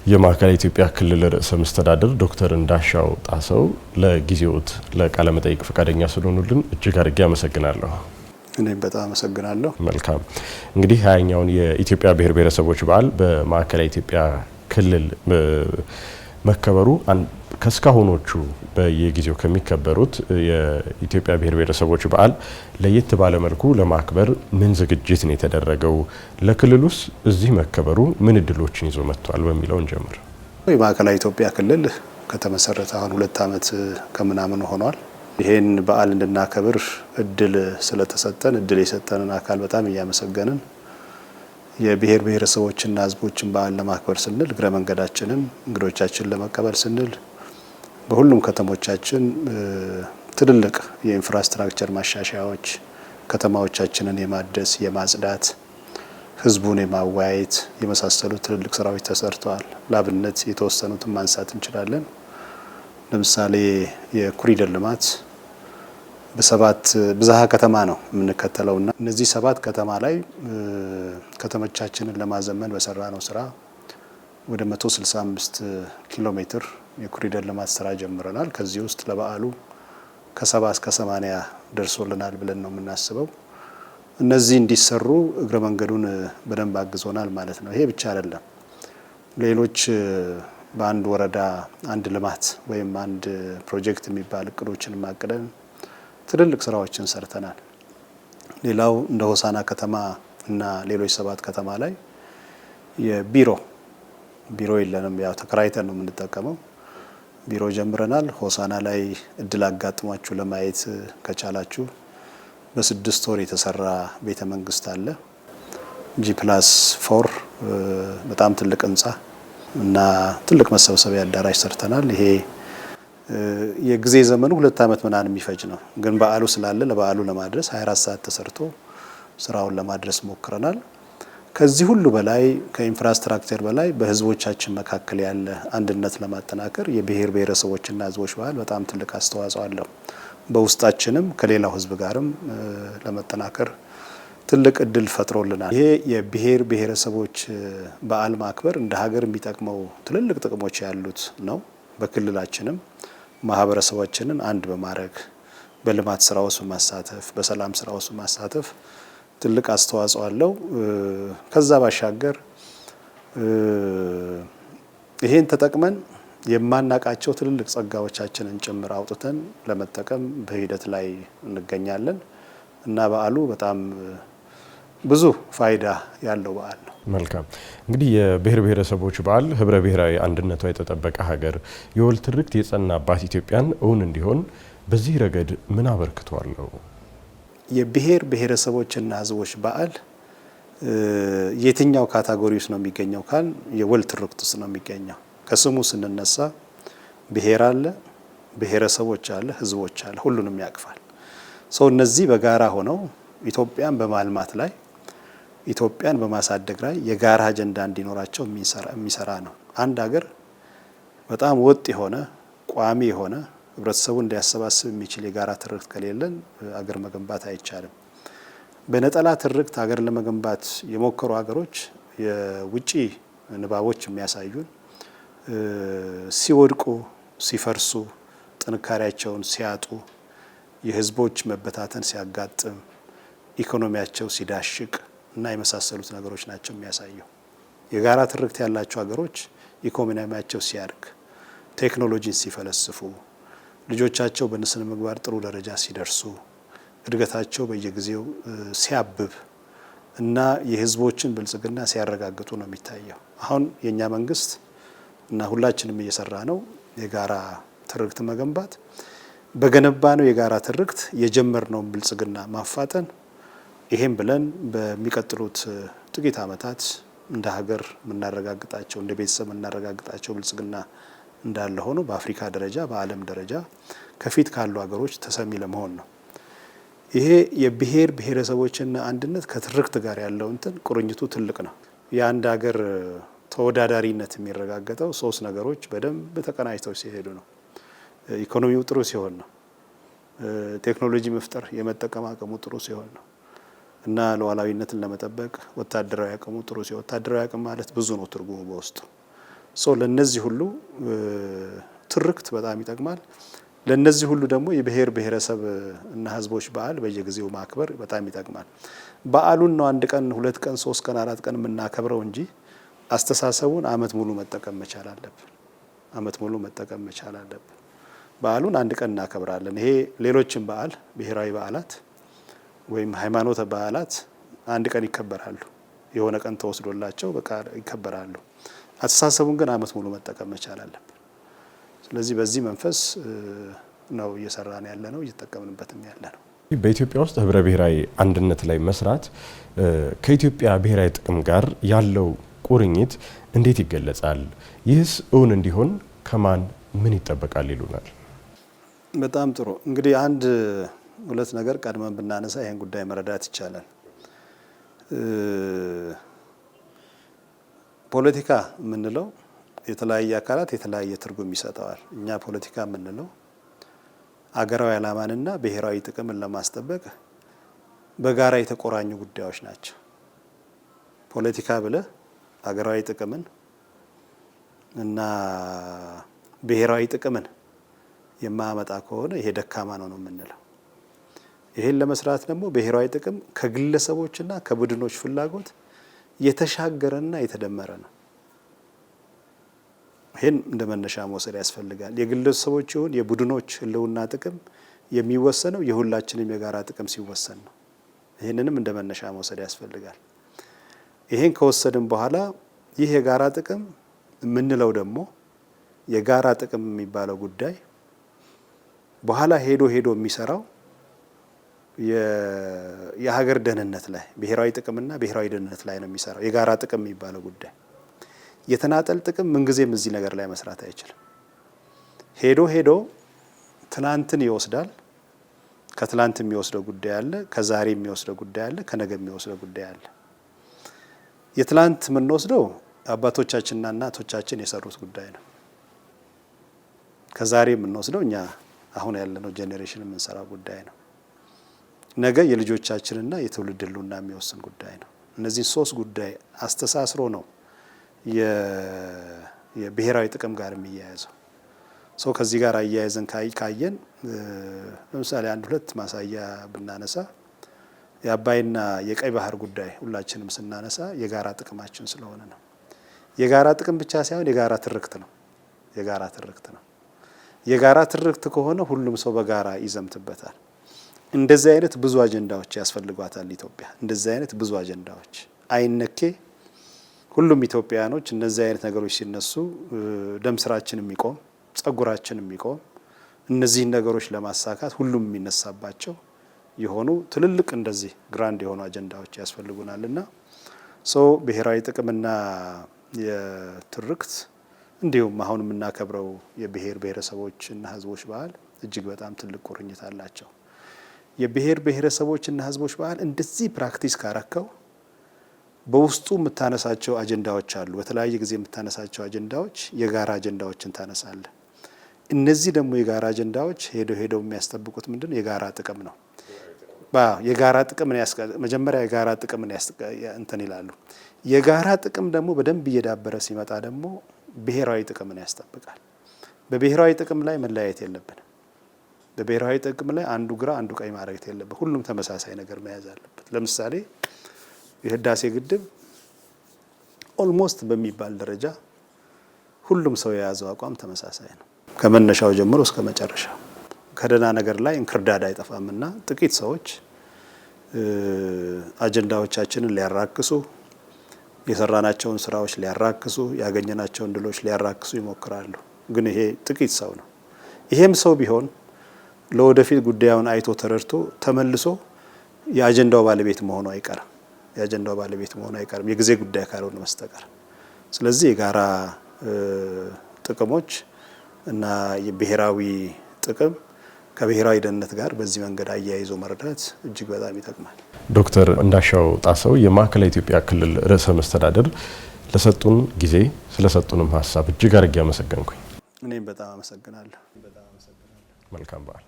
የማዕከላዊ ኢትዮጵያ ክልል ርዕሰ መስተዳድር ዶክተር እንዳሻው ጣሰው ለጊዜዎት ለቃለ መጠይቅ ፈቃደኛ ስለሆኑልን እጅግ አድርጌ አመሰግናለሁ። እኔም በጣም አመሰግናለሁ። መልካም እንግዲህ 20ኛውን የኢትዮጵያ ብሔር ብሔረሰቦች በዓል በማዕከላዊ ኢትዮጵያ ክልል መከበሩ ከስካሁኖቹ በየጊዜው ከሚከበሩት የኢትዮጵያ ብሔር ብሔረሰቦች በዓል ለየት ባለ መልኩ ለማክበር ምን ዝግጅት ነው የተደረገው? ለክልሉስ እዚህ መከበሩ ምን እድሎችን ይዞ መጥቷል በሚለው እንጀምር። የማዕከላዊ ኢትዮጵያ ክልል ከተመሰረተ አሁን 2 ዓመት ከምናምን ሆኗል። ይሄን በዓል እንድናከብር እድል ስለተሰጠን እድል የሰጠንን አካል በጣም እያመሰገንን የብሔር ብሔረሰቦችና ሕዝቦችን በዓል ለማክበር ስንል እግረ መንገዳችንን እንግዶቻችን ለመቀበል ስንል በሁሉም ከተሞቻችን ትልልቅ የኢንፍራስትራክቸር ማሻሻያዎች ከተማዎቻችንን የማደስ የማጽዳት ህዝቡን የማወያየት የመሳሰሉ ትልልቅ ስራዎች ተሰርተዋል። ለአብነት የተወሰኑትን ማንሳት እንችላለን። ለምሳሌ የኮሪደር ልማት በሰባት ብዝሃ ከተማ ነው የምንከተለውና እነዚህ 7 ከተማ ላይ ከተሞቻችንን ለማዘመን በሰራ ነው ስራ ወደ 165 ኪሎ ሜትር የኮሪደር ልማት ስራ ጀምረናል። ከዚህ ውስጥ ለበዓሉ ከ70 እስከ 80 ደርሶልናል ብለን ነው የምናስበው። እነዚህ እንዲሰሩ እግረ መንገዱን በደንብ አግዞናል ማለት ነው። ይሄ ብቻ አይደለም። ሌሎች በአንድ ወረዳ አንድ ልማት ወይም አንድ ፕሮጀክት የሚባል እቅዶችን ማቀደን ትልልቅ ስራዎችን ሰርተናል። ሌላው እንደ ሆሳና ከተማ እና ሌሎች 7 ከተማ ላይ የቢሮ የለንም፣ ያው ተከራይተን ነው የምንጠቀመው። ቢሮ ጀምረናል። ሆሳና ላይ እድል አጋጥሟችሁ ለማየት ከቻላችሁ በ6 ወር የተሰራ ቤተ መንግስት አለ። G+4 በጣም ትልቅ ህንጻ እና ትልቅ መሰብሰቢያ አዳራሽ ሰርተናል። ይሄ የጊዜ ዘመኑ 2 ዓመት ምናምን የሚፈጅ ነው፣ ግን በዓሉ ስላለ ለበዓሉ ለማድረስ 24 ሰዓት ተሰርቶ ስራውን ለማድረስ ሞክረናል። ከዚህ ሁሉ በላይ ከኢንፍራስትራክቸር በላይ በህዝቦቻችን መካከል ያለ አንድነት ለማጠናከር የብሔር ብሔረሰቦችና ህዝቦች በዓል በጣም ትልቅ አስተዋጽኦ አለው። በውስጣችንም ከሌላው ህዝብ ጋርም ለመጠናከር ትልቅ እድል ፈጥሮልናል። ይሄ የብሔር ብሔረሰቦች በዓል ማክበር እንደ ሀገር የሚጠቅመው ትልልቅ ጥቅሞች ያሉት ነው። በክልላችንም ማህበረሰባችንን አንድ በማድረግ በልማት ስራ ውስጥ ማሳተፍ፣ በሰላም ስራ ውስጥ ማሳተፍ ትልቅ አስተዋጽኦ አለው። ከዛ ባሻገር ይሄን ተጠቅመን የማናቃቸው ትልልቅ ጸጋዎቻችንን ጭምር አውጥተን ለመጠቀም በሂደት ላይ እንገኛለን እና በዓሉ በጣም ብዙ ፋይዳ ያለው በዓል ነው። መልካም እንግዲህ የብሔር ብሔረሰቦች በዓል ህብረ ብሔራዊ አንድነቷ የተጠበቀ ሀገር የወል ትርክት የጸናባት ኢትዮጵያን እውን እንዲሆን በዚህ ረገድ ምን አበርክቷል? የብሔር ብሔረሰቦችና ህዝቦች በዓል የትኛው ካታጎሪ ውስጥ ነው የሚገኘው ካል የወል ትርክት ውስጥ ነው የሚገኘው። ከስሙ ስንነሳ ብሔር አለ፣ ብሔረሰቦች አለ፣ ህዝቦች አለ፣ ሁሉንም ያቅፋል። እነዚህ በጋራ ሆነው ኢትዮጵያን በማልማት ላይ ኢትዮጵያን በማሳደግ ላይ የጋራ አጀንዳ እንዲኖራቸው የሚሰራ ነው። አንድ ሀገር በጣም ወጥ የሆነ ቋሚ የሆነ ህብረተሰቡ እንዲያሰባስብ የሚችል የጋራ ትርክት ከሌለን አገር መገንባት አይቻልም። በነጠላ ትርክት ሀገር ለመገንባት የሞከሩ ሀገሮች የውጪ ንባቦች የሚያሳዩን ሲወድቁ፣ ሲፈርሱ፣ ጥንካሬያቸውን ሲያጡ፣ የህዝቦች መበታተን ሲያጋጥም፣ ኢኮኖሚያቸው ሲዳሽቅ እና የመሳሰሉት ነገሮች ናቸው የሚያሳየው። የጋራ ትርክት ያላቸው ሀገሮች ኢኮኖሚያቸው ሲያድግ፣ ቴክኖሎጂን ሲፈለስፉ፣ ልጆቻቸው በስነ ምግባር ጥሩ ደረጃ ሲደርሱ፣ እድገታቸው በየጊዜው ሲያብብ እና የህዝቦችን ብልጽግና ሲያረጋግጡ ነው የሚታየው። አሁን የኛ መንግስት እና ሁላችንም እየሰራ ነው የጋራ ትርክት መገንባት። በገነባ ነው የጋራ ትርክት የጀመርነውን ብልጽግና ማፋጠን። ይሄን ብለን በሚቀጥሉት ጥቂት ዓመታት እንደ ሀገር የምናረጋግጣቸው እንደ ቤተሰብ የምናረጋግጣቸው ብልጽግና እንዳለ ሆኖ በአፍሪካ ደረጃ በዓለም ደረጃ ከፊት ካሉ ሀገሮች ተሰሚ ለመሆን ነው። ይሄ የብሔር ብሔረሰቦችና አንድነት ከትርክት ጋር ያለው ቁርኝቱ ትልቅ ነው። የአንድ ሀገር ተወዳዳሪነት የሚረጋገጠው 3 ነገሮች በደንብ ተቀናጅተው ሲሄዱ ነው። ኢኮኖሚው ጥሩ ሲሆን ነው። ቴክኖሎጂ መፍጠር የመጠቀም አቅሙ ጥሩ ሲሆን ነው። እና ሉዓላዊነትን ለመጠበቅ ወታደራዊ አቅሙ ጥሩ ሲሆን፣ ወታደራዊ አቅም ማለት ብዙ ነው ትርጉሙ በውስጡ። ለነዚህ ሁሉ ትርክት በጣም ይጠቅማል። ለነዚህ ሁሉ ደግሞ የብሔር ብሔረሰብ እና ህዝቦች በዓል በየጊዜው ማክበር በጣም ይጠቅማል። በዓሉን ነው አንድ ቀን 2 ቀን 3 ቀን 4 ቀን የምናከብረው እንጂ አስተሳሰቡን አመት ሙሉ መጠቀም መቻል አለብን። አመት ሙሉ መጠቀም መቻል አለብን። በዓሉን አንድ ቀን እናከብራለን። ይሄ ሌሎችን በዓል ብሔራዊ በዓላት ወይም ሃይማኖት በዓላት አንድ ቀን ይከበራሉ። የሆነ ቀን ተወስዶላቸው በቃ ይከበራሉ። አስተሳሰቡን ግን አመት ሙሉ መጠቀም መቻል አለብን። ስለዚህ በዚህ መንፈስ ነው እየሰራን ያለ ነው፣ እየተጠቀምንበትም ያለ ነው። በኢትዮጵያ ውስጥ ህብረ ብሔራዊ አንድነት ላይ መስራት ከኢትዮጵያ ብሔራዊ ጥቅም ጋር ያለው ቁርኝት እንዴት ይገለጻል? ይህስ እውን እንዲሆን ከማን ምን ይጠበቃል ይሉናል? በጣም ጥሩ። እንግዲህ አንድ ሁለት ነገር ቀድመን ብናነሳ ይሄን ጉዳይ መረዳት ይቻላል። ፖለቲካ የምንለው የተለያየ አካላት የተለያየ ትርጉም ይሰጠዋል። እኛ ፖለቲካ የምንለው አገራዊ ዓላማንና ብሔራዊ ጥቅምን ለማስጠበቅ በጋራ የተቆራኙ ጉዳዮች ናቸው። ፖለቲካ ብለ አገራዊ ጥቅምን እና ብሔራዊ ጥቅምን የማያመጣ ከሆነ ይሄ ደካማ ነው የምንለው። ይሄን ለመስራት ደግሞ ብሔራዊ ጥቅም ከግለሰቦችና ከቡድኖች ፍላጎት የተሻገረና የተደመረ ነው። ይሄን እንደ መነሻ መውሰድ ያስፈልጋል። የግለሰቦች ይሁን የቡድኖች ህልውና ጥቅም የሚወሰነው የሁላችንም የጋራ ጥቅም ሲወሰን ነው። ይሄንንም እንደ መነሻ መውሰድ ያስፈልጋል። ይሄን ከወሰድን በኋላ ይህ የጋራ ጥቅም የምንለው ደግሞ የጋራ ጥቅም የሚባለው ጉዳይ በኋላ ሄዶ የሚሰራው የሀገር ደህንነት ላይ ብሔራዊ ጥቅምና ብሔራዊ ደህንነት ላይ ነው የሚሰራው። የጋራ ጥቅም የሚባለው ጉዳይ የተናጠል ጥቅም ምንጊዜም እዚህ ነገር ላይ መስራት አይችልም። ሄዶ ትናንትን ይወስዳል። ከትላንት የሚወስደው ጉዳይ አለ፣ ከዛሬ የሚወስደው ጉዳይ አለ፣ ከነገ የሚወስደው ጉዳይ አለ። የትላንት የምንወስደው አባቶቻችንና እናቶቻችን የሰሩት ጉዳይ ነው። ከዛሬ የምንወስደው እኛ አሁን ያለነው ጄኔሬሽን የምንሰራው ጉዳይ ነው። ነገ የልጆቻችንና የትውልድ ህልውና የሚወስን ጉዳይ ነው። እነዚህ ሶስት ጉዳይ አስተሳስሮ ነው የብሔራዊ ጥቅም ጋር የሚያያዘው። ሰው ከዚህ ጋር አያይዘን ካየን ለምሳሌ አንድ ሁለት ማሳያ ብናነሳ የአባይና የቀይ ባህር ጉዳይ ሁላችንም ስናነሳ የጋራ ጥቅማችን ስለሆነ ነው። የጋራ ጥቅም ብቻ ሳይሆን የጋራ ትርክት ነው። የጋራ ትርክት ከሆነ ሁሉም ሰው በጋራ ይዘምትበታል። እንደዚህ አይነት ብዙ አጀንዳዎች ያስፈልጓታል ኢትዮጵያ። እንደዚህ አይነት ብዙ አጀንዳዎች አይነኬ ሁሉም ኢትዮጵያውያኖች እነዚህ አይነት ነገሮች ሲነሱ ደም ስራችን የሚቆም ጸጉራችን የሚቆም እነዚህን ነገሮች ለማሳካት ሁሉም የሚነሳባቸው የሆኑ ትልልቅ እንደዚህ ግራንድ የሆኑ አጀንዳዎች ያስፈልጉናልና ብሔራዊ ጥቅምና የትርክት እንዲሁም አሁን የምናከብረው የብሔር ብሔረሰቦችና ህዝቦች በዓል እጅግ በጣም ትልቅ ቁርኝት አላቸው። የብሔር ብሔረሰቦችና ህዝቦች በዓል እንደዚህ ፕራክቲስ ካረከው በውስጡ የምታነሳቸው አጀንዳዎች አሉ። በተለያየ ጊዜ የምታነሳቸው አጀንዳዎች የጋራ አጀንዳዎችን ታነሳለህ። እነዚህ ደግሞ የጋራ አጀንዳዎች ሄደው የሚያስጠብቁት ምንድነው? የጋራ ጥቅም ነው። የጋራ ጥቅምን መጀመሪያ የጋራ ጥቅምን እንትን ይላሉ። የጋራ ጥቅም ደግሞ በደንብ እየዳበረ ሲመጣ ደግሞ ብሔራዊ ጥቅምን ያስጠብቃል። በብሔራዊ ጥቅም ላይ መለያየት የለብንም። በብሔራዊ ጥቅም ላይ አንዱ ግራ አንዱ ቀኝ ማድረግ የለበት። ሁሉም ተመሳሳይ ነገር መያዝ አለበት። ለምሳሌ የህዳሴ ግድብ ኦልሞስት በሚባል ደረጃ ሁሉም ሰው የያዘው አቋም ተመሳሳይ ነው፣ ከመነሻው ጀምሮ እስከ መጨረሻው። ከደህና ነገር ላይ እንክርዳድ አይጠፋምና ጥቂት ሰዎች አጀንዳዎቻችንን ሊያራክሱ፣ የሰራናቸውን ስራዎች ሊያራክሱ፣ ያገኘናቸውን ድሎች ሊያራክሱ ይሞክራሉ። ግን ይሄ ጥቂት ሰው ነው። ይሄም ሰው ቢሆን ለወደፊት ጉዳዩን አይቶ ተረድቶ ተመልሶ የአጀንዳው ባለቤት መሆኑ አይቀርም። የጊዜ ጉዳይ ካልሆነ በስተቀር። ስለዚህ የጋራ ጥቅሞች እና የብሔራዊ ጥቅም ከብሔራዊ ደህንነት ጋር በዚህ መንገድ አያይዞ መረዳት እጅግ በጣም ይጠቅማል። ዶክተር እንዳሻው ጣሰው የማዕከላዊ ኢትዮጵያ ክልል ርዕሰ መስተዳድር ለሰጡን ጊዜ ስለሰጡንም ሀሳብ እጅግ አድርጌ አመሰግናለሁ። እኔም በጣም አመሰግናለሁ። መልካም በዓል።